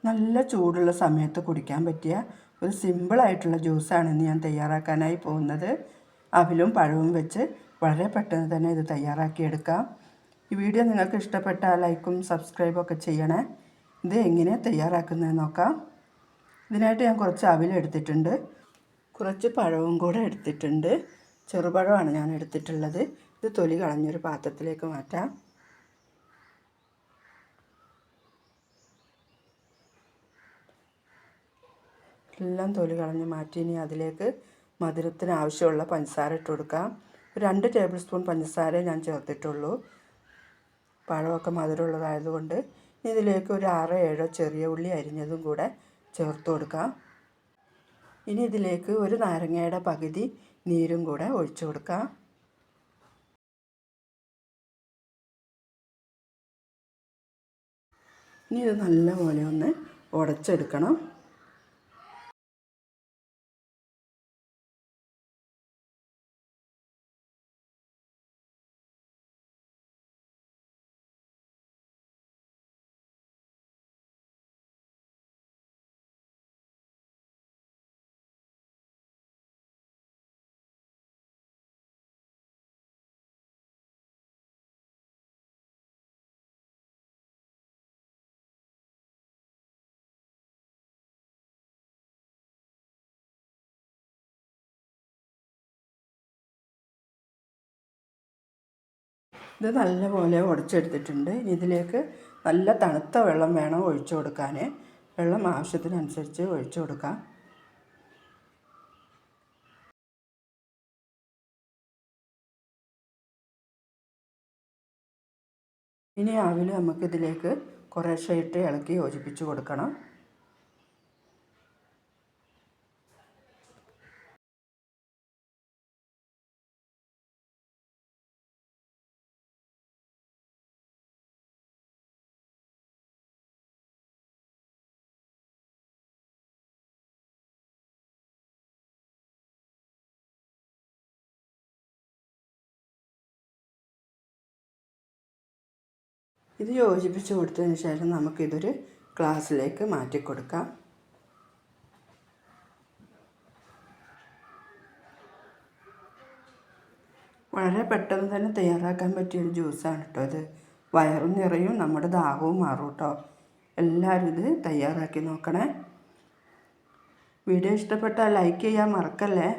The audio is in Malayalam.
നല്ല ചൂടുള്ള സമയത്ത് കുടിക്കാൻ പറ്റിയ ഒരു സിമ്പിളായിട്ടുള്ള ജ്യൂസാണ് ഇന്ന് ഞാൻ തയ്യാറാക്കാനായി പോകുന്നത്. അവിലും പഴവും വെച്ച് വളരെ പെട്ടെന്ന് തന്നെ ഇത് തയ്യാറാക്കിയെടുക്കാം. ഈ വീഡിയോ നിങ്ങൾക്ക് ഇഷ്ടപ്പെട്ടാൽ ലൈക്കും സബ്സ്ക്രൈബും ഒക്കെ ചെയ്യണേ. ഇത് എങ്ങനെ തയ്യാറാക്കുന്നതെന്ന് നോക്കാം. ഇതിനായിട്ട് ഞാൻ കുറച്ച് അവിലെടുത്തിട്ടുണ്ട്, കുറച്ച് പഴവും കൂടെ എടുത്തിട്ടുണ്ട്. ചെറുപഴമാണ് ഞാൻ എടുത്തിട്ടുള്ളത്. ഇത് തൊലി കളഞ്ഞൊരു പാത്രത്തിലേക്ക് മാറ്റാം. എല്ലാം തൊലി കളഞ്ഞ് മാറ്റി ഇനി അതിലേക്ക് മധുരത്തിന് ആവശ്യമുള്ള പഞ്ചസാര ഇട്ട് കൊടുക്കാം. 2 ടേബിൾ സ്പൂൺ പഞ്ചസാരയെ ഞാൻ ചേർത്തിട്ടുള്ളൂ. പഴമൊക്കെ മധുരമുള്ളതായതുകൊണ്ട് ഇതിലേക്ക് ഒരു 6-7 ചെറിയ ഉള്ളി അരിഞ്ഞതും കൂടെ ചേർത്ത് കൊടുക്കാം. ഇനി ഇതിലേക്ക് ഒരു നാരങ്ങയുടെ പകുതി നീരും കൂടെ ഒഴിച്ചു കൊടുക്കാം. ഇനി ഇത് നല്ലപോലെ ഒന്ന് ഉടച്ചെടുക്കണം. ഇത് നല്ലപോലെ ഉടച്ചെടുത്തിട്ടുണ്ട്. ഇനി ഇതിലേക്ക് നല്ല തണുത്ത വെള്ളം വേണം ഒഴിച്ചു കൊടുക്കാൻ. വെള്ളം ആവശ്യത്തിനനുസരിച്ച് ഒഴിച്ചു കൊടുക്കാം. ഇനി അവിൽ നമുക്കിതിലേക്ക് കുറേശ്ശെ ഇട്ട് ഇളക്കി യോജിപ്പിച്ച് കൊടുക്കണം. ഇത് യോജിപ്പിച്ച് കൊടുത്തതിന് ശേഷം നമുക്കിതൊരു ഗ്ലാസ്സിലേക്ക് മാറ്റി കൊടുക്കാം. വളരെ പെട്ടെന്ന് തന്നെ തയ്യാറാക്കാൻ പറ്റിയൊരു ജ്യൂസാണ് കേട്ടോ ഇത്. വയറും നിറയും, നമ്മുടെ ദാഹവും മാറും കേട്ടോ. എല്ലാവരും ഇത് തയ്യാറാക്കി നോക്കണേ. വീഡിയോ ഇഷ്ടപ്പെട്ടാൽ ലൈക്ക് ചെയ്യാൻ മറക്കല്ലേ.